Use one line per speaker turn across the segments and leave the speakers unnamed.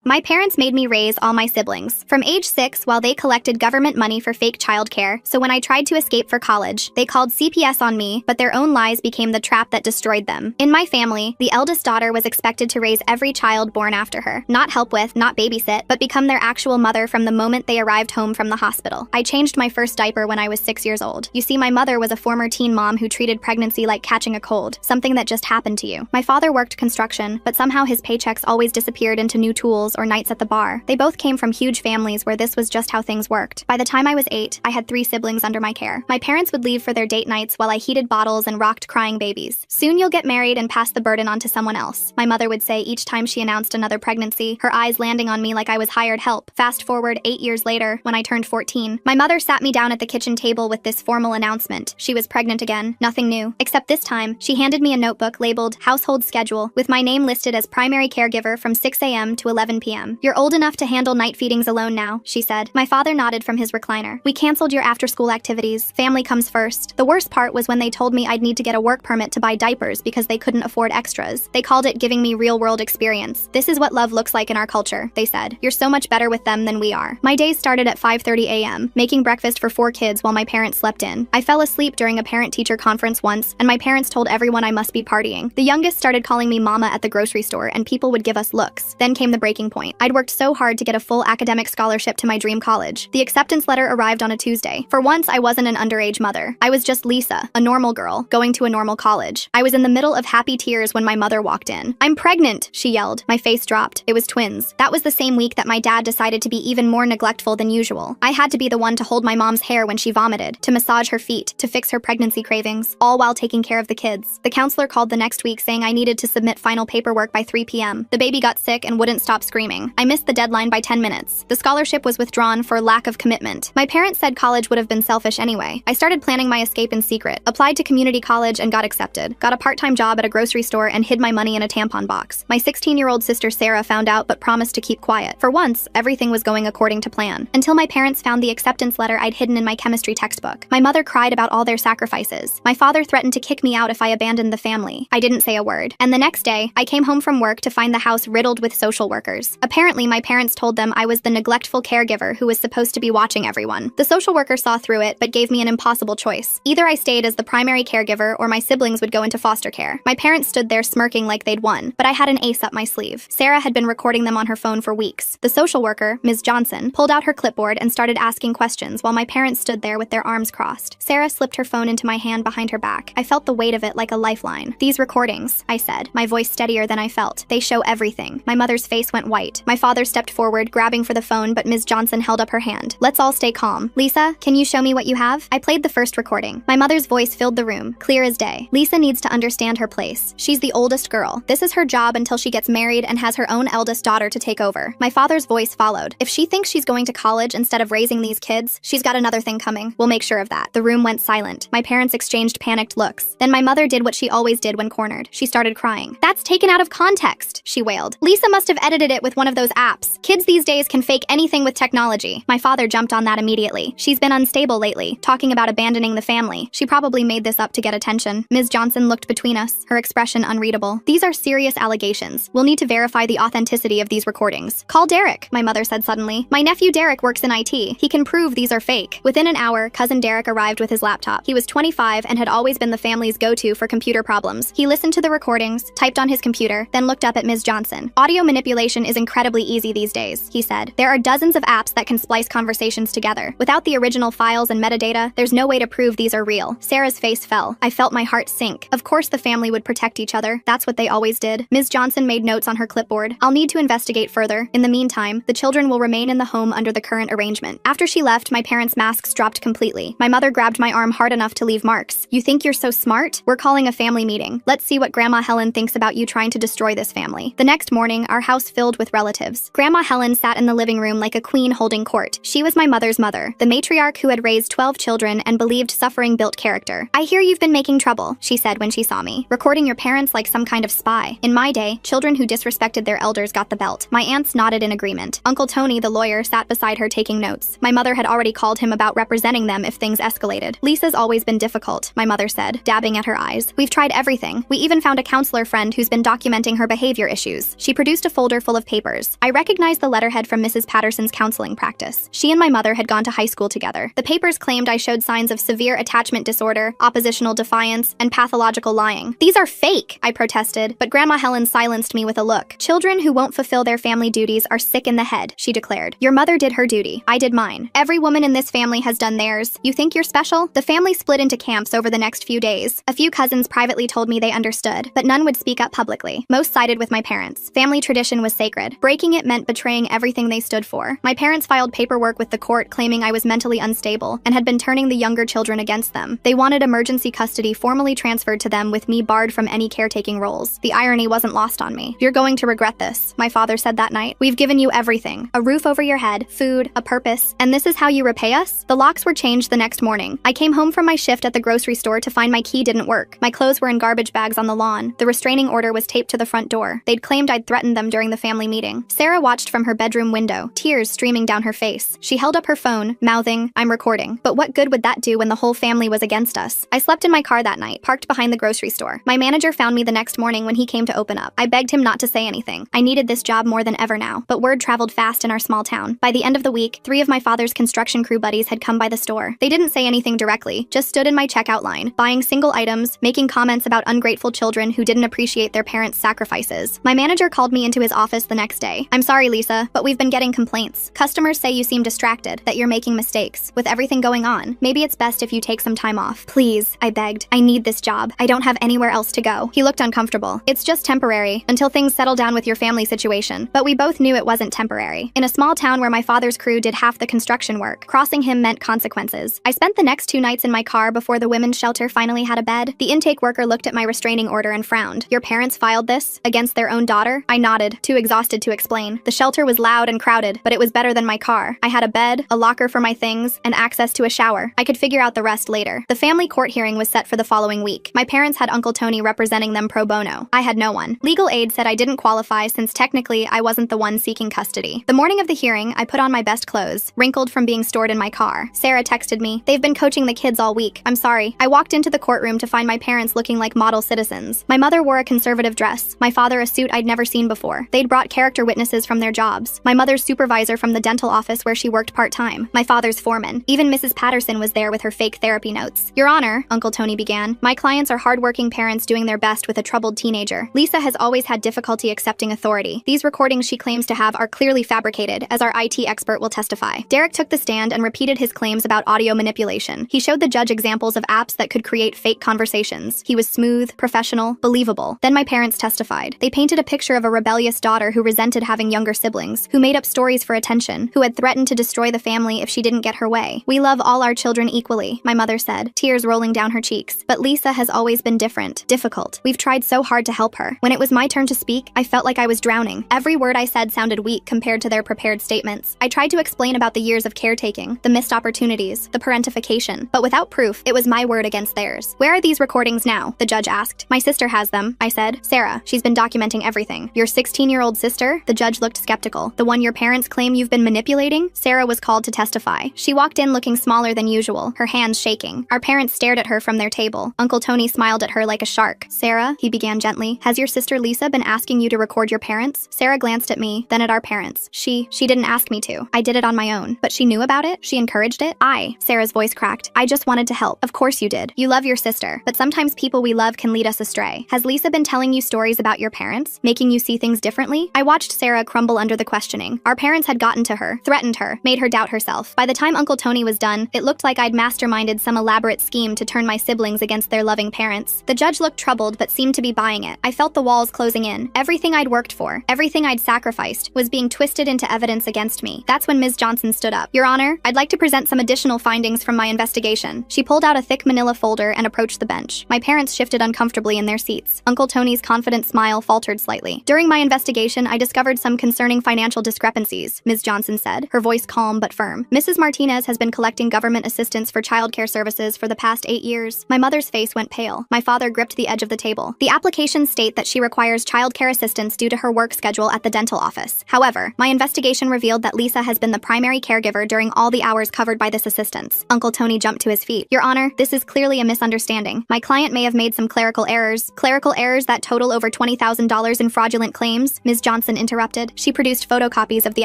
My parents made me raise all my siblings. From age 6, while they collected government money for fake childcare, so when I tried to escape for college, they called CPS on me, but their own lies became the trap that destroyed them. In my family, the eldest daughter was expected to raise every child born after her. Not help with, not babysit, but become their actual mother from the moment they arrived home from the hospital. I changed my first diaper when I was 6 years old. You see, my mother was a former teen mom who treated pregnancy like catching a cold, something that just happened to you. My father worked construction, but somehow his paychecks always disappeared into new tools or nights at the bar. They both came from huge families where this was just how things worked. By the time I was 8, I had 3 siblings under my care. My parents would leave for their date nights while I heated bottles and rocked crying babies. Soon you'll get married and pass the burden on to someone else, my mother would say each time she announced another pregnancy, her eyes landing on me like I was hired help. Fast forward 8 years later, when I turned 14, my mother sat me down at the kitchen table with this formal announcement. She was pregnant again. Nothing new. Except this time, she handed me a notebook labeled Household Schedule, with my name listed as primary caregiver from 6 a.m. to 11 p.m. You're old enough to handle night feedings alone now, she said. My father nodded from his recliner. We canceled your after-school activities. Family comes first. The worst part was when they told me I'd need to get a work permit to buy diapers because they couldn't afford extras. They called it giving me real-world experience. This is what love looks like in our culture, they said. You're so much better with them than we are. My days started at 5:30 a.m., making breakfast for 4 kids while my parents slept in. I fell asleep during a parent-teacher conference once, and my parents told everyone I must be partying. The youngest started calling me mama at the grocery store, and people would give us looks. Then came the breaking point. I'd worked so hard to get a full academic scholarship to my dream college. The acceptance letter arrived on a Tuesday. For once, I wasn't an underage mother. I was just Lisa, a normal girl, going to a normal college. I was in the middle of happy tears when my mother walked in. "I'm pregnant," she yelled. My face dropped. It was twins. That was the same week that my dad decided to be even more neglectful than usual. I had to be the one to hold my mom's hair when she vomited, to massage her feet, to fix her pregnancy cravings, all while taking care of the kids. The counselor called the next week saying I needed to submit final paperwork by 3 p.m. The baby got sick and wouldn't stop screaming. I missed the deadline by 10 minutes. The scholarship was withdrawn for lack of commitment. My parents said college would have been selfish anyway. I started planning my escape in secret, applied to community college and got accepted, got a part-time job at a grocery store and hid my money in a tampon box. My 16-year-old sister Sarah found out but promised to keep quiet. For once, everything was going according to plan, until my parents found the acceptance letter I'd hidden in my chemistry textbook. My mother cried about all their sacrifices. My father threatened to kick me out if I abandoned the family. I didn't say a word. And the next day, I came home from work to find the house riddled with social workers. Apparently, my parents told them I was the neglectful caregiver who was supposed to be watching everyone. The social worker saw through it, but gave me an impossible choice. Either I stayed as the primary caregiver or my siblings would go into foster care. My parents stood there smirking like they'd won, but I had an ace up my sleeve. Sarah had been recording them on her phone for weeks. The social worker, Ms. Johnson, pulled out her clipboard and started asking questions while my parents stood there with their arms crossed. Sarah slipped her phone into my hand behind her back. I felt the weight of it like a lifeline. "These recordings," I said, my voice steadier than I felt. "They show everything." My mother's face went white. My father stepped forward, grabbing for the phone, but Ms. Johnson held up her hand. "Let's all stay calm. Lisa, can you show me what you have?" I played the first recording. My mother's voice filled the room, clear as day. "Lisa needs to understand her place. She's the oldest girl. This is her job until she gets married and has her own eldest daughter to take over." My father's voice followed. "If she thinks she's going to college instead of raising these kids, she's got another thing coming. We'll make sure of that." The room went silent. My parents exchanged panicked looks. Then my mother did what she always did when cornered. She started crying. "That's taken out of context," she wailed. "Lisa must have edited it with one of those apps. Kids these days can fake anything with technology." My father jumped on that immediately. "She's been unstable lately, talking about abandoning the family. She probably made this up to get attention." Ms. Johnson looked between us, her expression unreadable. "These are serious allegations. We'll need to verify the authenticity of these recordings." "Call Derek," my mother said suddenly. "My nephew Derek works in IT. He can prove these are fake." Within an hour, cousin Derek arrived with his laptop. He was 25 and had always been the family's go-to for computer problems. He listened to the recordings, typed on his computer, then looked up at Ms. Johnson. "Audio manipulation is incredibly easy these days," he said. "There are dozens of apps that can splice conversations together. Without the original files and metadata, there's no way to prove these are real." Sarah's face fell. I felt my heart sink. Of course the family would protect each other. That's what they always did. Ms. Johnson made notes on her clipboard. "I'll need to investigate further. In the meantime, the children will remain in the home under the current arrangement." After she left, my parents' masks dropped completely. My mother grabbed my arm hard enough to leave marks. "You think you're so smart? We're calling a family meeting. Let's see what Grandma Helen thinks about you trying to destroy this family." The next morning, our house filled with relatives. Grandma Helen sat in the living room like a queen holding court. She was my mother's mother, the matriarch who had raised 12 children and believed suffering built character. "I hear you've been making trouble," she said when she saw me. "Recording your parents like some kind of spy. In my day, children who disrespected their elders got the belt." My aunts nodded in agreement. Uncle Tony, the lawyer, sat beside her taking notes. My mother had already called him about representing them if things escalated. "Lisa's always been difficult," my mother said, dabbing at her eyes. "We've tried everything. We even found a counselor friend who's been documenting her behavior issues." She produced a folder full of papers papers. I recognized the letterhead from Mrs. Patterson's counseling practice. She and my mother had gone to high school together. The papers claimed I showed signs of severe attachment disorder, oppositional defiance, and pathological lying. "These are fake," I protested, but Grandma Helen silenced me with a look. "Children who won't fulfill their family duties are sick in the head," she declared. "Your mother did her duty. I did mine. Every woman in this family has done theirs. You think you're special?" The family split into camps over the next few days. A few cousins privately told me they understood, but none would speak up publicly. Most sided with my parents. Family tradition was sacred. Breaking it meant betraying everything they stood for. My parents filed paperwork with the court claiming I was mentally unstable and had been turning the younger children against them. They wanted emergency custody formally transferred to them with me barred from any caretaking roles. The irony wasn't lost on me. "You're going to regret this," my father said that night. "We've given you everything. A roof over your head, food, a purpose, and this is how you repay us?" The locks were changed the next morning. I came home from my shift at the grocery store to find my key didn't work. My clothes were in garbage bags on the lawn. The restraining order was taped to the front door. They'd claimed I'd threatened them during the family meeting. Sarah watched from her bedroom window, tears streaming down her face. She held up her phone, mouthing, "I'm recording." But what good would that do when the whole family was against us? I slept in my car that night, parked behind the grocery store. My manager found me the next morning when he came to open up. I begged him not to say anything. I needed this job more than ever now, but word traveled fast in our small town. By the end of the week, 3 of my father's construction crew buddies had come by the store. They didn't say anything directly, just stood in my checkout line, buying single items, making comments about ungrateful children who didn't appreciate their parents' sacrifices. My manager called me into his office the next day. "I'm sorry, Lisa, but we've been getting complaints. Customers say you seem distracted, that you're making mistakes. With everything going on, maybe it's best if you take some time off." "Please," I begged. "I need this job. I don't have anywhere else to go." He looked uncomfortable. "It's just temporary, until things settle down with your family situation." But we both knew it wasn't temporary. In a small town where my father's crew did half the construction work, crossing him meant consequences. I spent the next 2 nights in my car before the women's shelter finally had a bed. The intake worker looked at my restraining order and frowned. "Your parents filed this? Against their own daughter?" I nodded, too exhausted to explain. The shelter was loud and crowded, but it was better than my car. I had a bed, a locker for my things, and access to a shower. I could figure out the rest later. The family court hearing was set for the following week. My parents had Uncle Tony representing them pro bono. I had no one. Legal aid said I didn't qualify since technically I wasn't the one seeking custody. The morning of the hearing, I put on my best clothes, wrinkled from being stored in my car. Sarah texted me, "They've been coaching the kids all week. I'm sorry." I walked into the courtroom to find my parents looking like model citizens. My mother wore a conservative dress, my father a suit I'd never seen before. They'd brought character witnesses from their jobs. My mother's supervisor from the dental office where she worked part-time. My father's foreman. Even Mrs. Patterson was there with her fake therapy notes. "Your Honor," Uncle Tony began, "my clients are hardworking parents doing their best with a troubled teenager. Lisa has always had difficulty accepting authority. These recordings she claims to have are clearly fabricated, as our IT expert will testify." Derek took the stand and repeated his claims about audio manipulation. He showed the judge examples of apps that could create fake conversations. He was smooth, professional, believable. Then my parents testified. They painted a picture of a rebellious daughter who resented having younger siblings, who made up stories for attention, who had threatened to destroy the family if she didn't get her way. "We love all our children equally," my mother said, tears rolling down her cheeks. "But Lisa has always been different, difficult. We've tried so hard to help her." When it was my turn to speak, I felt like I was drowning. Every word I said sounded weak compared to their prepared statements. I tried to explain about the years of caretaking, the missed opportunities, the parentification, but without proof, it was my word against theirs. "Where are these recordings now?" the judge asked. "My sister has them," I said. "Sarah, she's been documenting everything." "Your 16-year-old sister?" The judge looked skeptical. "The one your parents claim you've been manipulating?" Sarah was called to testify. She walked in looking smaller than usual, her hands shaking. Our parents stared at her from their table. Uncle Tony smiled at her like a shark. "Sarah," he began gently, "has your sister Lisa been asking you to record your parents?" Sarah glanced at me, then at our parents. She didn't ask me to. I did it on my own. But she knew about it? She encouraged it? Sarah's voice cracked. "I just wanted to help." "Of course you did. You love your sister. But sometimes people we love can lead us astray. Has Lisa been telling you stories about your parents? Making you see things differently?" I watched Sarah crumble under the questioning. Our parents had gotten to her, threatened her, made her doubt herself. By the time Uncle Tony was done, it looked like I'd masterminded some elaborate scheme to turn my siblings against their loving parents. The judge looked troubled but seemed to be buying it. I felt the walls closing in. Everything I'd worked for, everything I'd sacrificed, was being twisted into evidence against me. That's when Ms. Johnson stood up. "Your Honor, I'd like to present some additional findings from my investigation." She pulled out a thick manila folder and approached the bench. My parents shifted uncomfortably in their seats. Uncle Tony's confident smile faltered slightly. "During my investigation, I discovered some concerning financial discrepancies," Ms. Johnson said, her voice calm but firm. "Mrs. Martinez has been collecting government assistance for childcare services for the past 8 years. My mother's face went pale. My father gripped the edge of the table. "The applications state that she requires childcare assistance due to her work schedule at the dental office. However, my investigation revealed that Lisa has been the primary caregiver during all the hours covered by this assistance." Uncle Tony jumped to his feet. "Your Honor, this is clearly a misunderstanding. My client may have made some clerical errors that total over $20,000 in fraudulent claims," Ms. Johnson Johnson interrupted. She produced photocopies of the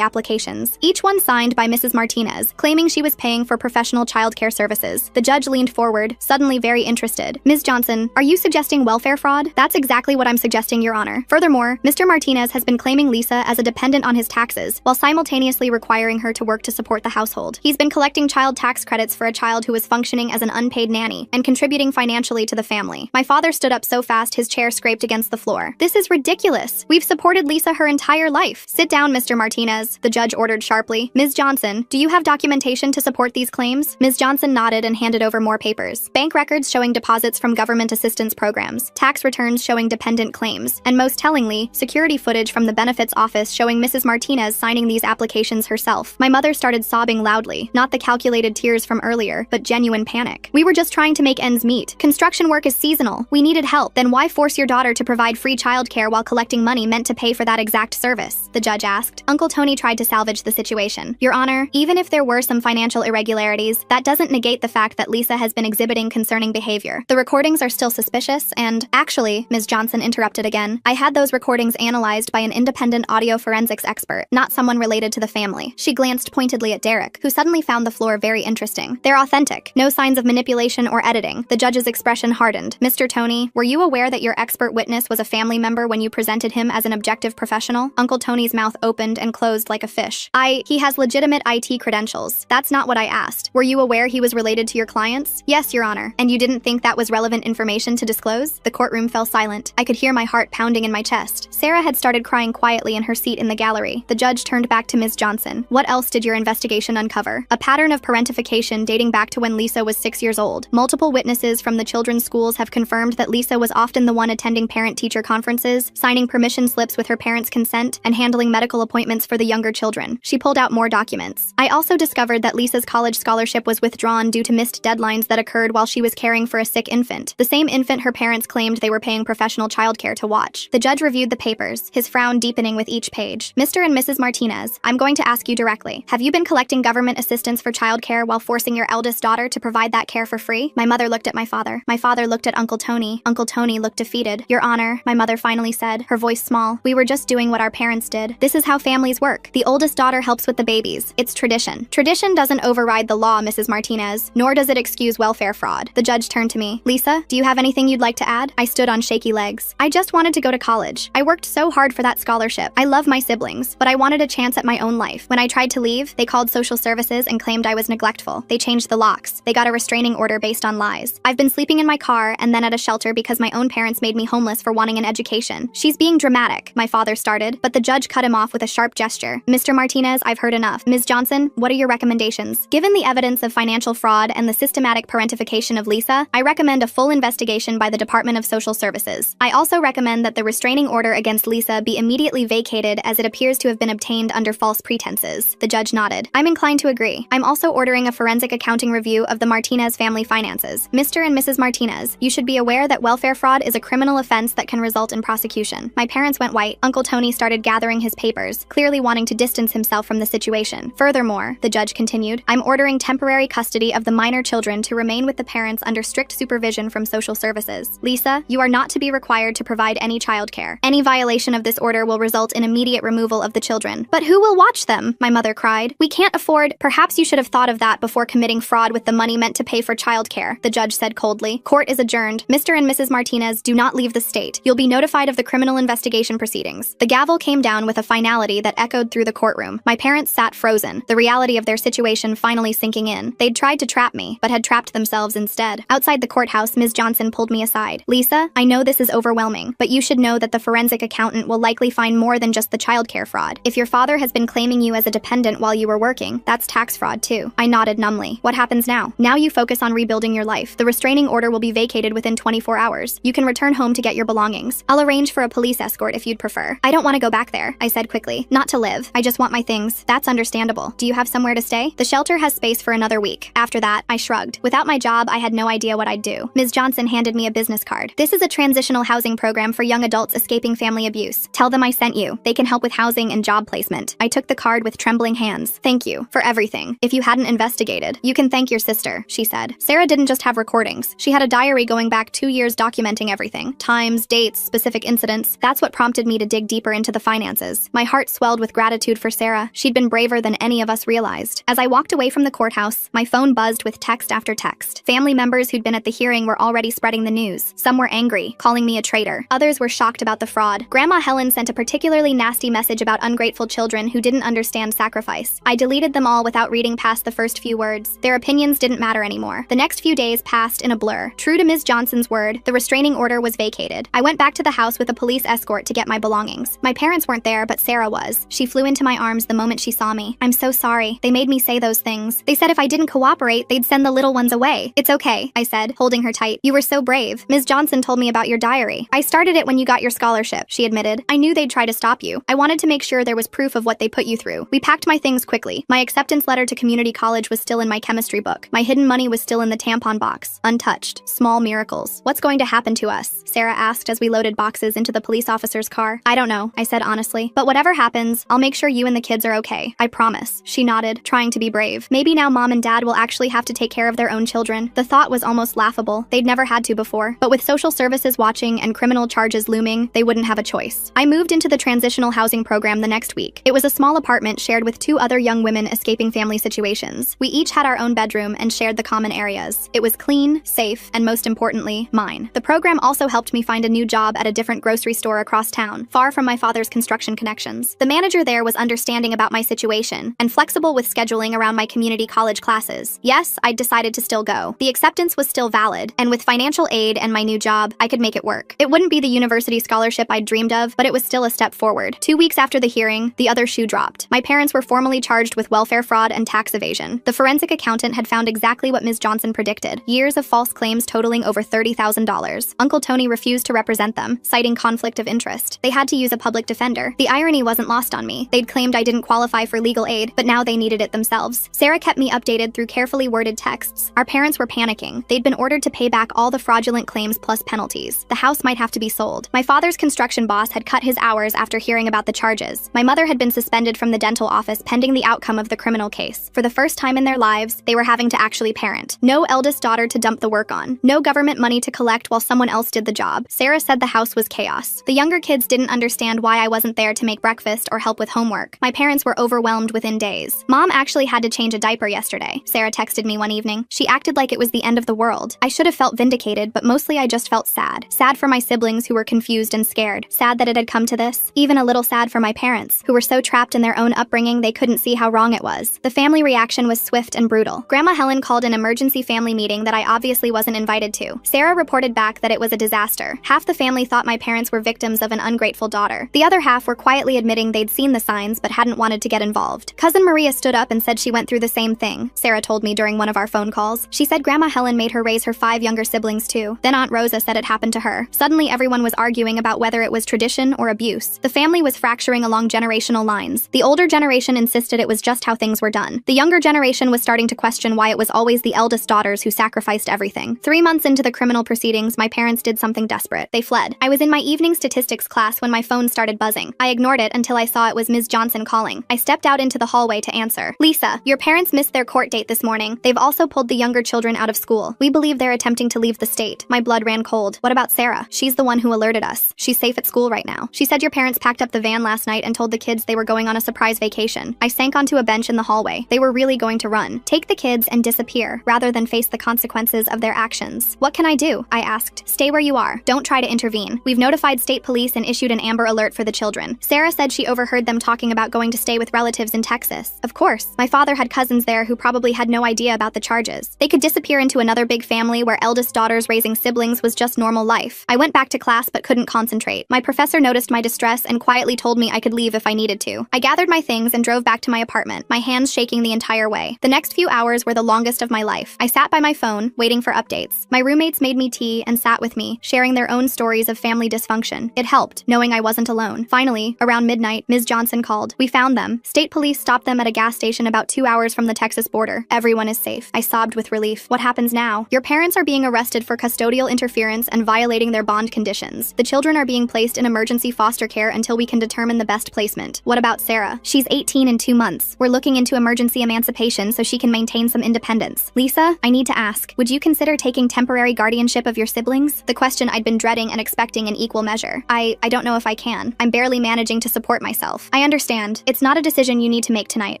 applications, each one signed by Mrs. Martinez, claiming she was paying for professional childcare services. The judge leaned forward, suddenly very interested. Ms. Johnson, are you suggesting welfare fraud? That's exactly what I'm suggesting, Your Honor. Furthermore, Mr. Martinez has been claiming Lisa as a dependent on his taxes, while simultaneously requiring her to work to support the household. He's been collecting child tax credits for a child who was functioning as an unpaid nanny and contributing financially to the family. My father stood up so fast his chair scraped against the floor. This is ridiculous. We've supported Lisa her entire life. Sit down, Mr. Martinez, the judge ordered sharply. Ms. Johnson, do you have documentation to support these claims? Ms. Johnson nodded and handed over more papers. Bank records showing deposits from government assistance programs, tax returns showing dependent claims, and most tellingly, security footage from the benefits office showing Mrs. Martinez signing these applications herself. My mother started sobbing loudly, not the calculated tears from earlier, but genuine panic. We were just trying to make ends meet. Construction work is seasonal. We needed help. Then why force your daughter to provide free childcare while collecting money meant to pay for that exact service? The judge asked. Uncle Tony tried to salvage the situation. Your Honor, even if there were some financial irregularities, that doesn't negate the fact that Lisa has been exhibiting concerning behavior. The recordings are still suspicious and, actually, Ms. Johnson interrupted again, I had those recordings analyzed by an independent audio forensics expert, not someone related to the family. She glanced pointedly at Derek, who suddenly found the floor very interesting. They're authentic. No signs of manipulation or editing. The judge's expression hardened. Mr. Tony, were you aware that your expert witness was a family member when you presented him as an objective professional? Uncle Tony's mouth opened and closed like a fish. He has legitimate IT credentials. That's not what I asked. Were you aware he was related to your clients? Yes, Your Honor. And you didn't think that was relevant information to disclose? The courtroom fell silent. I could hear my heart pounding in my chest. Sarah had started crying quietly in her seat in the gallery. The judge turned back to Ms. Johnson. What else did your investigation uncover? A pattern of parentification dating back to when Lisa was 6 years old. Multiple witnesses from the children's schools have confirmed that Lisa was often the one attending parent-teacher conferences, signing permission slips with her parents' consent, and handling medical appointments for the younger children. She pulled out more documents. I also discovered that Lisa's college scholarship was withdrawn due to missed deadlines that occurred while she was caring for a sick infant. The same infant her parents claimed they were paying professional childcare to watch. The judge reviewed the papers, his frown deepening with each page. Mr. and Mrs. Martinez, I'm going to ask you directly. Have you been collecting government assistance for childcare while forcing your eldest daughter to provide that care for free? My mother looked at my father. My father looked at Uncle Tony. Uncle Tony looked defeated. Your Honor, my mother finally said, her voice small. We were just doing what our parents did. This is how families work. The oldest daughter helps with the babies. It's tradition. Tradition doesn't override the law, Mrs. Martinez, nor does it excuse welfare fraud. The judge turned to me. Lisa, do you have anything you'd like to add? I stood on shaky legs. I just wanted to go to college. I worked so hard for that scholarship. I love my siblings, but I wanted a chance at my own life. When I tried to leave, they called social services and claimed I was neglectful. They changed the locks. They got a restraining order based on lies. I've been sleeping in my car and then at a shelter because my own parents made me homeless for wanting an education. She's being dramatic, my father started, but the judge cut him off with a sharp gesture. Mr. Martinez, I've heard enough. Ms. Johnson, what are your recommendations? Given the evidence of financial fraud and the systematic parentification of Lisa, I recommend a full investigation by the Department of Social Services. I also recommend that the restraining order against Lisa be immediately vacated as it appears to have been obtained under false pretenses. The judge nodded. I'm inclined to agree. I'm also ordering a forensic accounting review of the Martinez family finances. Mr. and Mrs. Martinez, you should be aware that welfare fraud is a criminal offense that can result in prosecution. My parents went white. Uncle Tony started gathering his papers, clearly wanting to distance himself from the situation. Furthermore, the judge continued, I'm ordering temporary custody of the minor children to remain with the parents under strict supervision from social services. Lisa, you are not to be required to provide any childcare. Any violation of this order will result in immediate removal of the children. But who will watch them? My mother cried. We can't afford. Perhaps you should have thought of that before committing fraud with the money meant to pay for childcare, the judge said coldly. Court is adjourned. Mr. and Mrs. Martinez, do not leave the state. You'll be notified of the criminal investigation proceedings. The gavel came down with a finality that echoed through the courtroom. My parents sat frozen, the reality of their situation finally sinking in. They'd tried to trap me, but had trapped themselves instead. Outside the courthouse, Ms. Johnson pulled me aside. Lisa, I know this is overwhelming, but you should know that the forensic accountant will likely find more than just the childcare fraud. If your father has been claiming you as a dependent while you were working, that's tax fraud too. I nodded numbly. What happens now? Now you focus on rebuilding your life. The restraining order will be vacated within 24 hours. You can return home to get your belongings. I'll arrange for a police escort if you'd prefer. I don't want to go back there, I said quickly. Not to live. I just want my things. That's understandable. Do you have somewhere to stay? The shelter has space for another week. After that, I shrugged. Without my job, I had no idea what I'd do. Ms. Johnson handed me a business card. This is a transitional housing program for young adults escaping family abuse. Tell them I sent you. They can help with housing and job placement. I took the card with trembling hands. Thank you for everything. If you hadn't investigated, you can thank your sister, she said. Sarah didn't just have recordings. She had a diary going back 2 years documenting everything. Times, dates, specific incidents. That's what prompted me to dig deeper deeper into the finances. My heart swelled with gratitude for Sarah. She'd been braver than any of us realized. As I walked away from the courthouse, my phone buzzed with text after text. Family members who'd been at the hearing were already spreading the news. Some were angry, calling me a traitor. Others were shocked about the fraud. Grandma Helen sent a particularly nasty message about ungrateful children who didn't understand sacrifice. I deleted them all without reading past the first few words. Their opinions didn't matter anymore. The next few days passed in a blur. True to Ms. Johnson's word, the restraining order was vacated. I went back to the house with a police escort to get my belongings. My parents weren't there, but Sarah was. She flew into my arms the moment she saw me. "I'm so sorry. They made me say those things. They said if I didn't cooperate, they'd send the little ones away." "It's okay," I said, holding her tight. "You were so brave. Ms. Johnson told me about your diary. I started it when you got your scholarship," she admitted. "I knew they'd try to stop you. I wanted to make sure there was proof of what they put you through." We packed my things quickly. My acceptance letter to community college was still in my chemistry book. My hidden money was still in the tampon box, untouched. Small miracles. "What's going to happen to us?" Sarah asked as we loaded boxes into the police officer's car. "I don't know," I said honestly. "But whatever happens, I'll make sure you and the kids are okay. I promise." She nodded, trying to be brave. Maybe now Mom and Dad will actually have to take care of their own children. The thought was almost laughable. They'd never had to before. But with social services watching and criminal charges looming, they wouldn't have a choice. I moved into the transitional housing program the next week. It was a small apartment shared with 2 other young women escaping family situations. We each had our own bedroom and shared the common areas. It was clean, safe, and most importantly, mine. The program also helped me find a new job at a different grocery store across town, far from my father's construction connections. The manager there was understanding about my situation and flexible with scheduling around my community college classes. Yes, I'd decided to still go. The acceptance was still valid, and with financial aid and my new job, I could make it work. It wouldn't be the university scholarship I'd dreamed of, but it was still a step forward. 2 weeks after the hearing, the other shoe dropped. My parents were formally charged with welfare fraud and tax evasion. The forensic accountant had found exactly what Ms. Johnson predicted: years of false claims totaling over $30,000. Uncle Tony refused to represent them, citing conflict of interest. They had to use a public defender. The irony wasn't lost on me. They'd claimed I didn't qualify for legal aid, but now they needed it themselves. Sarah kept me updated through carefully worded texts. Our parents were panicking. They'd been ordered to pay back all the fraudulent claims plus penalties. The house might have to be sold. My father's construction boss had cut his hours after hearing about the charges. My mother had been suspended from the dental office pending the outcome of the criminal case. For the first time in their lives, they were having to actually parent. No eldest daughter to dump the work on. No government money to collect while someone else did the job. Sarah said the house was chaos. The younger kids didn't understand why I wasn't there to make breakfast or help with homework. My parents were overwhelmed within days. "Mom actually had to change a diaper yesterday," Sarah texted me one evening. She acted like it was the end of the world. I should have felt vindicated, but mostly I just felt sad. Sad for my siblings who were confused and scared. Sad that it had come to this. Even a little sad for my parents, who were so trapped in their own upbringing they couldn't see how wrong it was. The family reaction was swift and brutal. Grandma Helen called an emergency family meeting that I obviously wasn't invited to. Sarah reported back that it was a disaster. Half the family thought my parents were victims of an ungrateful daughter. The other half were quietly admitting they'd seen the signs but hadn't wanted to get involved. Cousin Maria stood up and said she went through the same thing, Sarah told me during one of our phone calls. She said Grandma Helen made her raise her 5 younger siblings too. Then Aunt Rosa said it happened to her. Suddenly everyone was arguing about whether it was tradition or abuse. The family was fracturing along generational lines. The older generation insisted it was just how things were done. The younger generation was starting to question why it was always the eldest daughters who sacrificed everything. 3 months into the criminal proceedings, my parents did something desperate. They fled. I was in my evening statistics class when my phone started buzzing. I ignored it until I saw it was Ms. Johnson calling. I stepped out into the hallway to answer. "Lisa, your parents missed their court date this morning. They've also pulled the younger children out of school. We believe they're attempting to leave the state." My blood ran cold. "What about Sarah? She's the one who alerted us. She's safe at school right now. She said your parents packed up the van last night and told the kids they were going on a surprise vacation." I sank onto a bench in the hallway. They were really going to run, take the kids, and disappear, rather than face the consequences of their actions. "What can I do?" I asked. "Stay where you are. Don't try to intervene. We've notified state police and issued an Amber Alert for the children." Sarah said she overheard them talking about going to stay with relatives in Texas. Of course, my father had cousins there who probably had no idea about the charges. They could disappear into another big family where eldest daughters raising siblings was just normal life. I went back to class but couldn't concentrate. My professor noticed my distress and quietly told me I could leave if I needed to. I gathered my things and drove back to my apartment, my hands shaking the entire way. The next few hours were the longest of my life. I sat by my phone, waiting for updates. My roommates made me tea and sat with me, sharing their own stories of family dysfunction. It helped, knowing I wasn't alone. Finally, around midnight, Ms. Johnson called. "We found them. State police stopped them at a gas station about 2 hours from the Texas border. Everyone is safe." I sobbed with relief. "What happens now?" "Your parents are being arrested for custodial interference and violating their bond conditions. The children are being placed in emergency foster care until we can determine the best placement." "What about Sarah?" "She's 18 in 2 months. We're looking into emergency emancipation so she can maintain some independence." "Lisa, I need to ask, would you consider taking temporary guardianship of your siblings?" The question I'd been dreading and expecting in equal measure. I don't know if I can. can. I'm barely managing to support myself. I understand. It's not a decision you need to make tonight,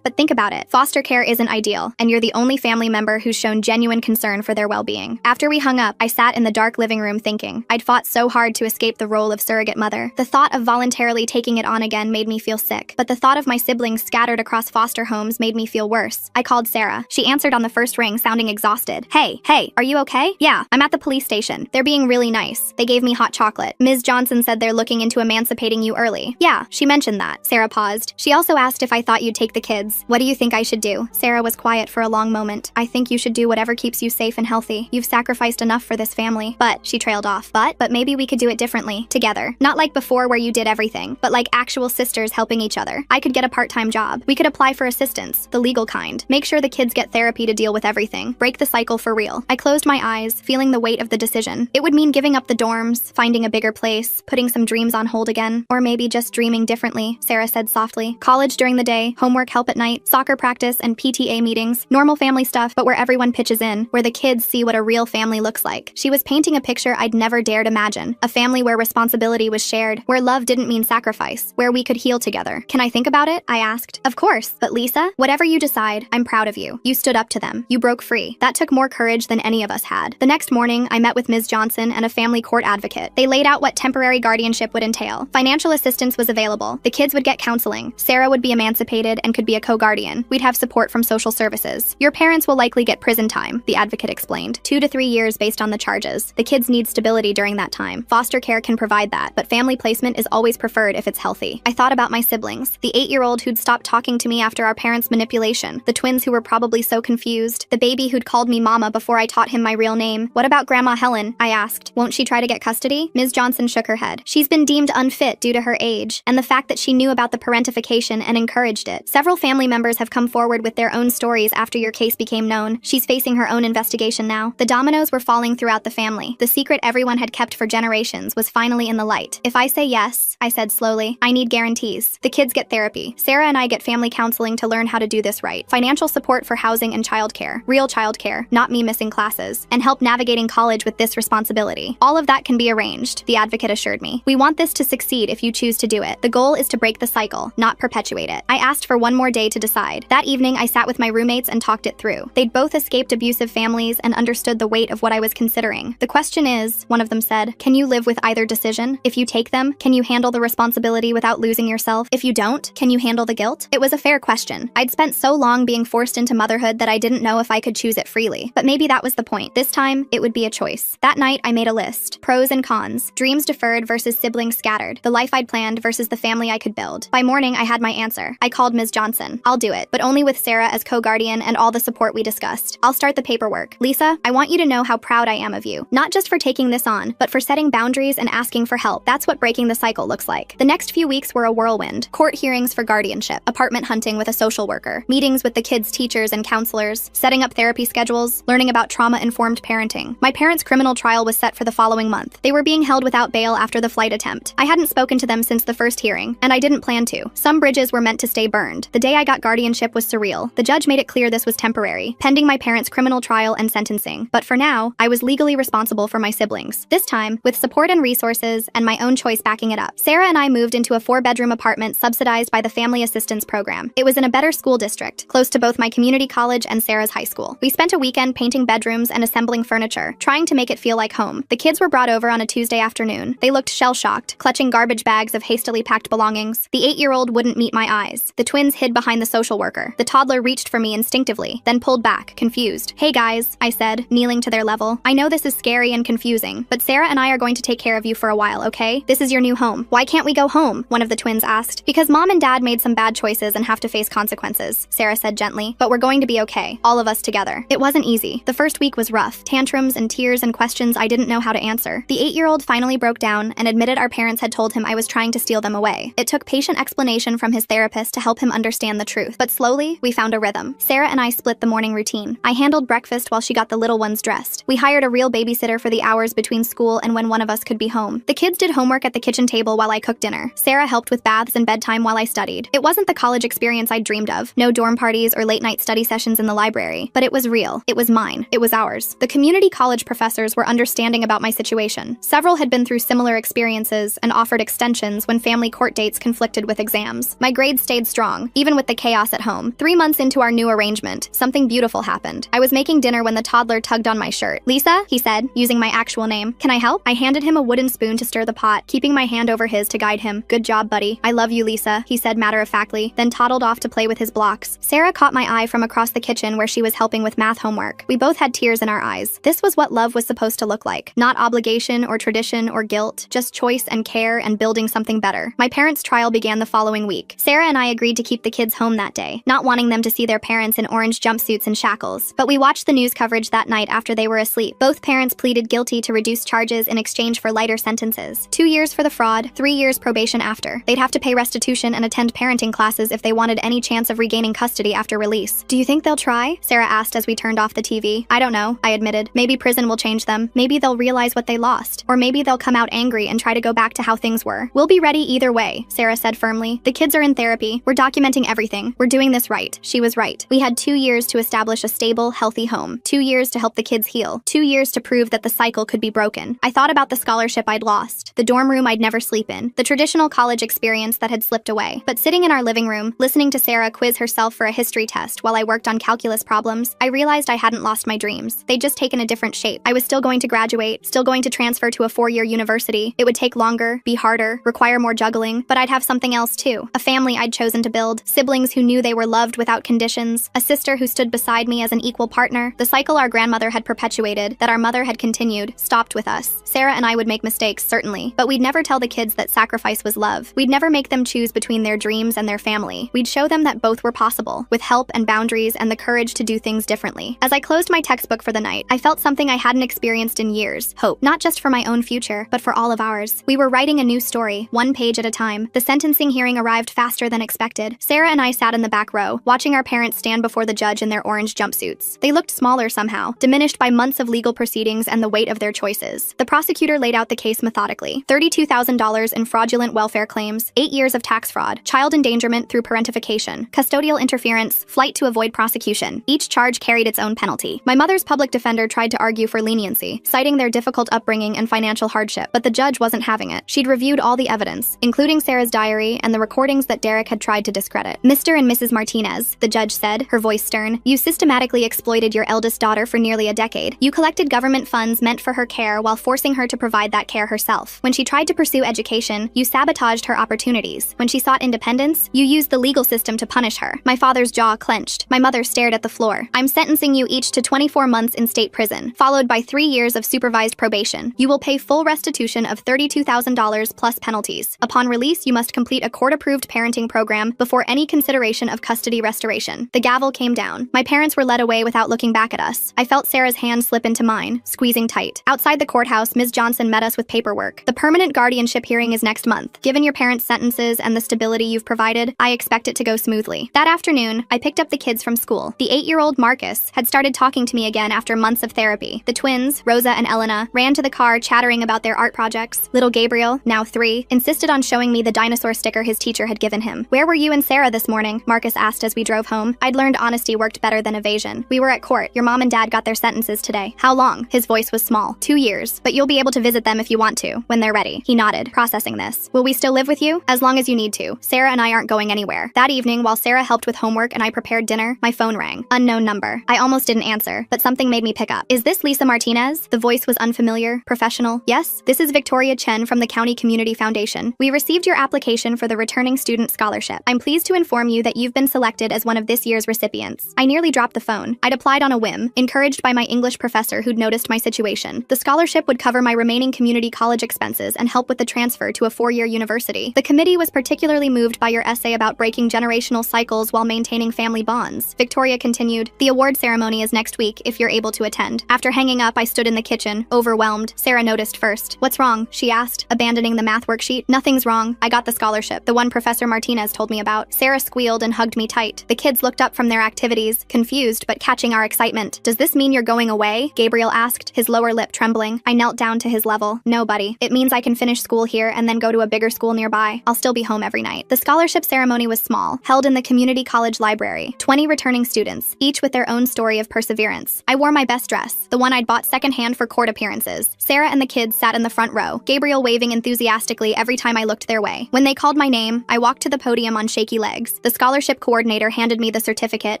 but think about it. Foster care isn't ideal, and you're the only family member who's shown genuine concern for their well-being. After we hung up, I sat in the dark living room thinking. I'd fought so hard to escape the role of surrogate mother. The thought of voluntarily taking it on again made me feel sick, but the thought of my siblings scattered across foster homes made me feel worse. I called Sarah. She answered on the first ring, sounding exhausted. Hey, are you okay? Yeah, I'm at the police station. They're being really nice. They gave me hot chocolate. Ms. Johnson said they're looking into emancipating you early. Yeah, she mentioned that. Sarah paused. She also asked if I thought you'd take the kids. What do you think I should do? Sarah was quiet for a long moment. I think you should do whatever keeps you safe and healthy. You've sacrificed enough for this family. But, she trailed off. But maybe we could do it differently. Together. Not like before where you did everything, but like actual sisters helping each other. I could get a part-time job. We could apply for assistance, the legal kind. Make sure the kids get therapy to deal with everything. Break the cycle for real. I closed my eyes, feeling the weight of the decision. It would mean giving up the dorms, finding a bigger place, putting some dreams on hold again, or maybe just dreaming differently, Sarah said softly. College during the day, homework help at night, soccer practice and PTA meetings, normal family stuff, but where everyone pitches in, where the kids see what a real family looks like. She was painting a picture I'd never dared imagine. A family where responsibility was shared, where love didn't mean sacrifice, where we could heal together. Can I think about it? I asked. Of course, but Lisa, whatever you decide, I'm proud of you. You stood up to them. You broke free. That took more courage than any of us had. The next morning, I met with Ms. Johnson and a family court advocate. They laid out what temporary guardianship would entail. Financial assistance was available. The kids would get counseling. Sarah would be emancipated and could be a co-guardian. We'd have support from social services. Your parents will likely get prison time, the advocate explained. 2 to 3 years based on the charges. The kids need stability during that time. Foster care can provide that, but family placement is always preferred if it's healthy. I thought about my siblings. The 8-year-old who'd stopped talking to me after our parents' manipulation. The twins who were probably so confused. The baby who'd called me mama before I taught him my real name. What about Grandma Helen? I asked. Won't she try to get custody? Ms. Johnson shook her head. She's been deemed unfit due to her age, and the fact that she knew about the parentification and encouraged it. Several family members have come forward with their own stories after your case became known. She's facing her own investigation now. The dominoes were falling throughout the family. The secret everyone had kept for generations was finally in the light. If I say yes, I said slowly, I need guarantees. The kids get therapy. Sarah and I get family counseling to learn how to do this right. Financial support for housing and childcare. Real childcare, not me missing classes. And help navigating college with this responsibility. All of that can be arranged, the advocate assured me. We want this to succeed if you choose to do it. The goal is to break the cycle, not perpetuate it. I asked for one more day to decide. That evening, I sat with my roommates and talked it through. They'd both escaped abusive families and understood the weight of what I was considering. The question is, one of them said, can you live with either decision? If you take them, can you handle the responsibility without losing yourself? If you don't, can you handle the guilt? It was a fair question. I'd spent so long being forced into motherhood that I didn't know if I could choose it freely. But maybe that was the point. This time, it would be a choice. That night, I made a list. Pros and cons. Dreams deferred versus siblings scattered. The life I'd planned versus the family I could build. By morning, I had my answer. I called Ms. Johnson. I'll do it, but only with Sarah as co-guardian and all the support we discussed. I'll start the paperwork. Lisa, I want you to know how proud I am of you. Not just for taking this on, but for setting boundaries and asking for help. That's what breaking the cycle looks like. The next few weeks were a whirlwind. Court hearings for guardianship, apartment hunting with a social worker, meetings with the kids' teachers and counselors, setting up therapy schedules, learning about trauma-informed parenting. My parents' criminal trial was set for the following month. They were being held without bail after the flight attempt. I hadn't spoken to them since the first hearing, and I didn't plan to. Some bridges were meant to stay burned. The day I got guardianship was surreal. The judge made it clear this was temporary, pending my parents' criminal trial and sentencing. But for now, I was legally responsible for my siblings. This time, with support and resources, and my own choice backing it up. Sarah and I moved into a 4-bedroom apartment subsidized by the Family Assistance Program. It was in a better school district, close to both my community college and Sarah's high school. We spent a weekend painting bedrooms and assembling furniture, trying to make it feel like home. The kids were brought over on a Tuesday afternoon. They looked shell-shocked, clutching garbage bags of hastily packed belongings. The 8-year-old wouldn't meet my eyes. The twins hid behind the social worker. The toddler reached for me instinctively, then pulled back, confused. Hey guys, I said, kneeling to their level. I know this is scary and confusing, but Sarah and I are going to take care of you for a while, okay? This is your new home. Why can't we go home? One of the twins asked. Because mom and dad made some bad choices and have to face consequences, Sarah said gently. But we're going to be okay, all of us together. It wasn't easy. The first week was rough. Tantrums and tears and questions I didn't know how to answer. The 8-year-old finally broke down and admitted our parents had told him I was trying to steal them away. It took patient explanation from his therapist to help him understand the truth. But slowly, we found a rhythm. Sarah and I split the morning routine. I handled breakfast while she got the little ones dressed. We hired a real babysitter for the hours between school and when one of us could be home. The kids did homework at the kitchen table while I cooked dinner. Sarah helped with baths and bedtime while I studied. It wasn't the college experience I'd dreamed of. No dorm parties or late-night study sessions in the library. But it was real. It was mine. It was ours. The community college professors were understanding about my situation. Several had been through similar experiences and offered extensions when family court dates conflicted with exams. My grades stayed strong, even with the chaos at home. 3 months into our new arrangement, something beautiful happened. I was making dinner when the toddler tugged on my shirt. "Lisa," he said, using my actual name. "Can I help?" I handed him a wooden spoon to stir the pot, keeping my hand over his to guide him. "Good job, buddy. I love you, Lisa," he said matter-of-factly, then toddled off to play with his blocks. Sarah caught my eye from across the kitchen where she was helping with math homework. We both had tears in our eyes. This was what love was supposed to look like. Not obligation or tradition or guilt, just choice and care and building something better. My parents' trial began the following week. Sarah and I agreed to keep the kids home that day, not wanting them to see their parents in orange jumpsuits and shackles. But we watched the news coverage that night after they were asleep. Both parents pleaded guilty to reduce charges in exchange for lighter sentences. 2 years for the fraud, 3 years probation after. They'd have to pay restitution and attend parenting classes if they wanted any chance of regaining custody after release. "Do you think they'll try?" Sarah asked as we turned off the TV. "I don't know," I admitted. "Maybe prison will change them. Maybe they'll realize what they lost. Or maybe they'll come out angry and try to go back to how things were. We'll be ready either way," Sarah said firmly. "The kids are in therapy. We're documenting everything. We're doing this right." She was right. We had 2 years to establish a stable, healthy home. 2 years to help the kids heal. 2 years to prove that the cycle could be broken. I thought about the scholarship I'd lost, the dorm room I'd never sleep in, the traditional college experience that had slipped away. But sitting in our living room, listening to Sarah quiz herself for a history test while I worked on calculus problems, I realized I hadn't lost my dreams. They'd just taken a different shape. I was still going to graduate, still going to transfer to a 4-year university. It would take longer, be harder, require more juggling, but I'd have something else too. A family I'd chosen to build, siblings who knew they were loved without conditions, a sister who stood beside me as an equal partner. The cycle our grandmother had perpetuated, that our mother had continued, stopped with us. Sarah and I would make mistakes, certainly, but we'd never tell the kids that sacrifice was love. We'd never make them choose between their dreams and their family. We'd show them that both were possible, with help and boundaries and the courage to do things differently. As I closed my textbook for the night, I felt something I hadn't experienced in years: hope. Not just for my own future, but for all of ours. We were writing a new story, one page at a time. The sentencing hearing arrived faster than expected. Sarah and I sat in the back row, watching our parents stand before the judge in their orange jumpsuits. They looked smaller somehow, diminished by months of legal proceedings and the weight of their choices. The prosecutor laid out the case methodically. $32,000 in fraudulent welfare claims, 8 years of tax fraud, child endangerment through parentification, custodial interference, flight to avoid prosecution. Each charge carried its own penalty. My mother's public defender tried to argue for leniency, citing their difficult upbringing and financial hardship, but the judge wasn't having it. She'd reviewed all the evidence, including Sarah's diary and the recordings that Derek had tried to discredit. "Mr. and Mrs. Martinez," the judge said, her voice stern, "you systematically exploited your eldest daughter for nearly a decade. You collected government funds meant for her care while forcing her to provide that care herself. When she tried to pursue education, you sabotaged her opportunities. When she sought independence, you used the legal system to punish her." My father's jaw clenched. My mother stared at the floor. "I'm sentencing you each to 24 months in state prison, followed by 3 years of supervised probation. You will pay full restitution of $32,000 plus penalties. Upon release, you must complete a court-approved parenting program before any consideration of custody restoration." The gavel came down. My parents were led away without looking back at us. I felt Sarah's hand slip into mine, squeezing tight. Outside the courthouse, Ms. Johnson met us with paperwork. "The permanent guardianship hearing is next month. Given your parents' sentences and the stability you've provided, I expect it to go smoothly." That afternoon, I picked up the kids from school. The 8-year-old Marcus had started talking to me again after months of therapy. The twins, Rosa and Elena, ran to the car chattering about their art projects. Little Gabriel, now 3, insisted on showing me the dinosaur sticker his teacher had given him. "Where were you and Sarah this morning?" Marcus asked as we drove home. I'd learned honesty worked better than evasion. "We were at court. Your mom and dad got their sentences today." "How long?" His voice was small. 2 years. "But you'll be able to visit them if you want to, when they're ready." He nodded, processing this. "Will we still live with you?" "As long as you need to. Sarah and I aren't going anywhere." That evening, while Sarah helped with homework and I prepared dinner, my phone rang. Unknown number. I almost didn't answer, but something made me pick up. "Is this Lisa Martinez?" The voice was unfamiliar, professional. "Yes, this is Victoria Chen from the County Community Foundation. We received your application for the Returning Student Scholarship. I'm pleased to inform you that you've been selected as one of this year's recipients." I nearly dropped the phone. I'd applied on a whim, encouraged by my English professor who'd noticed my situation. The scholarship would cover my remaining community college expenses and help with the transfer to a 4-year university. The committee was particularly moved by your essay about breaking generational cycles while maintaining family bonds. Victoria continued, "The award ceremony is next week if you're able to attend." After hanging up, I stood in the kitchen, overwhelmed. Sarah noticed first. "What's wrong?" she asked, abandoning the math worksheet. "Nothing's wrong. I got the scholarship, the one Professor Martinez told me about." Sarah squealed and hugged me tight. The kids looked up from their activities, confused but catching our excitement. "Does this mean you're going away?" Gabriel asked, his lower lip trembling. I knelt down to his level. "No, buddy. It means I can finish school here and then go to a bigger school nearby. I'll still be home every night." The scholarship ceremony was small, held in the community college library. 20 returning students, each with their own story of perseverance. I wore my best dress, the one I'd bought secondhand for court appearances. Sarah and the kids sat in the front row, Gabriel waving enthusiastically enthusiastically every time I looked their way. When they called my name, I walked to the podium on shaky legs. The scholarship coordinator handed me the certificate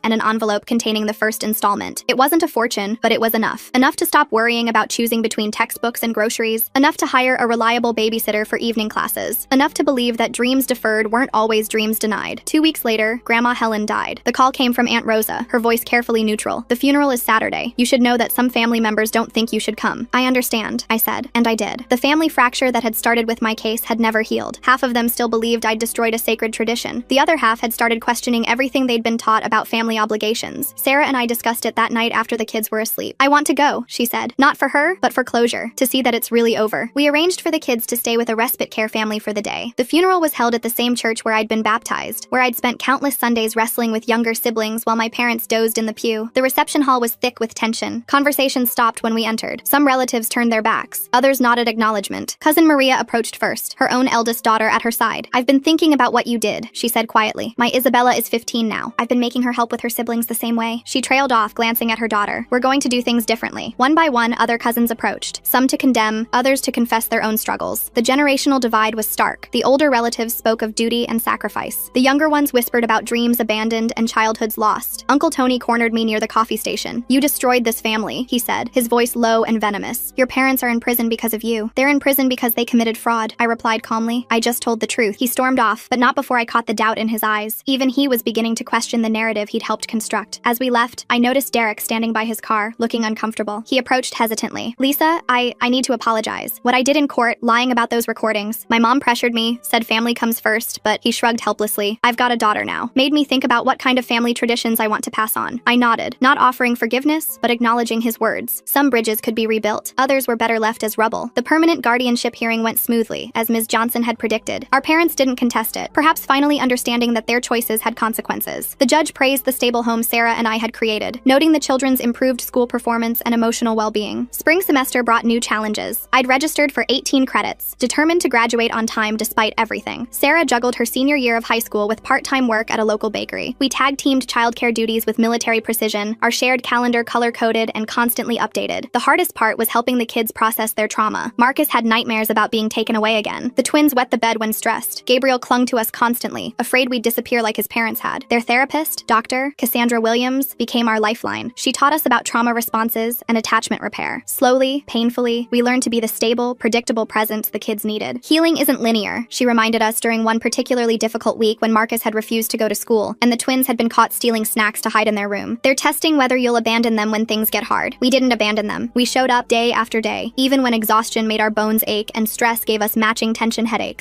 and an envelope containing the first installment. It wasn't a fortune, but it was enough. Enough to stop worrying about choosing between textbooks and groceries. Enough to hire a reliable babysitter for evening classes. Enough to believe that dreams deferred weren't always dreams denied. 2 weeks later, Grandma Helen died. The call came from Aunt Rosa, her voice carefully neutral. "The funeral is Saturday. You should know that some family members don't think you should come." "I understand," I said, and I did. The family fracture that had started with my case had never healed. Half of them still believed I'd destroyed a sacred tradition. The other half had started questioning everything they'd been taught about family obligations. Sarah and I discussed it that night after the kids were asleep. "I want to go," she said. "Not for her, but for closure, to see that it's really over." We arranged for the kids to stay with a respite care family for the day. The funeral was held at the same church where I'd been baptized, where I'd spent countless Sundays wrestling with younger siblings while my parents dozed in the pew. The reception hall was thick with tension. Conversations stopped when we entered. Some relatives turned their backs. Others nodded acknowledgement. Cousin Maria approached first, her own eldest daughter at her side. "I've been thinking about what you did," she said quietly. "My Isabella is 15 now. I've been making her help with her siblings the same way." She trailed off, glancing at her daughter. "We're going to do things differently." One by one, other cousins approached, some to condemn, others to confess their own struggles. The generational divide was stark. The older relatives spoke of duty and sacrifice. The younger ones whispered about dreams abandoned and childhoods lost. Uncle Tony cornered me near the coffee station. "You destroyed this family," he said, his voice low and venomous. "Your parents are in prison because of you. They're in prison because they committed fraud," I replied calmly. "I just told the truth." He stormed off, but not before I caught the doubt in his eyes. Even he was beginning to question the narrative he'd helped construct. As we left, I noticed Derek standing by his car, looking uncomfortable. He approached hesitantly. "Lisa, I need to apologize. What I did in court, lying about those recordings. My mom pressured me, said family comes first, but," he shrugged helplessly. "I've got a daughter now." Made me think about what kind of family traditions I want to pass on. I nodded, not offering forgiveness, but acknowledging his words. Some bridges could be rebuilt. Others were better left as rubble. The permanent guardianship hearing went smoothly, as Ms. Johnson had predicted. Our parents didn't contest it, perhaps finally understanding that their choices had consequences. The judge praised the stable home Sarah and I had created, noting the children's improved school performance and emotional well-being. Spring semester brought new challenges. I'd registered for 18 credits, determined to graduate on time despite everything. Sarah juggled her senior year of high school with part-time work at a local bakery. We tag-teamed childcare duties with military precision, our shared calendar color-coded and constantly updated. The hardest part was helping the kids process their trauma. Marcus had nightmares about being taken away again. The twins wet the bed when stressed. Gabriel clung to us constantly, afraid we'd disappear like his parents had. Their therapist, Dr. Cassandra Williams, became our lifeline. She taught us about trauma responses and attachment repair. Slowly, painfully, we learned to be the stable, predictable presence the kids needed. Healing isn't linear, she reminded us during one particularly difficult week when Marcus had refused to go to school, and the twins had been caught stealing snacks to hide in their room. They're testing whether you'll abandon them when things get hard. We didn't abandon them. We showed up day after day, even when exhaustion made our bones ache and stress gave us matching tension headaches.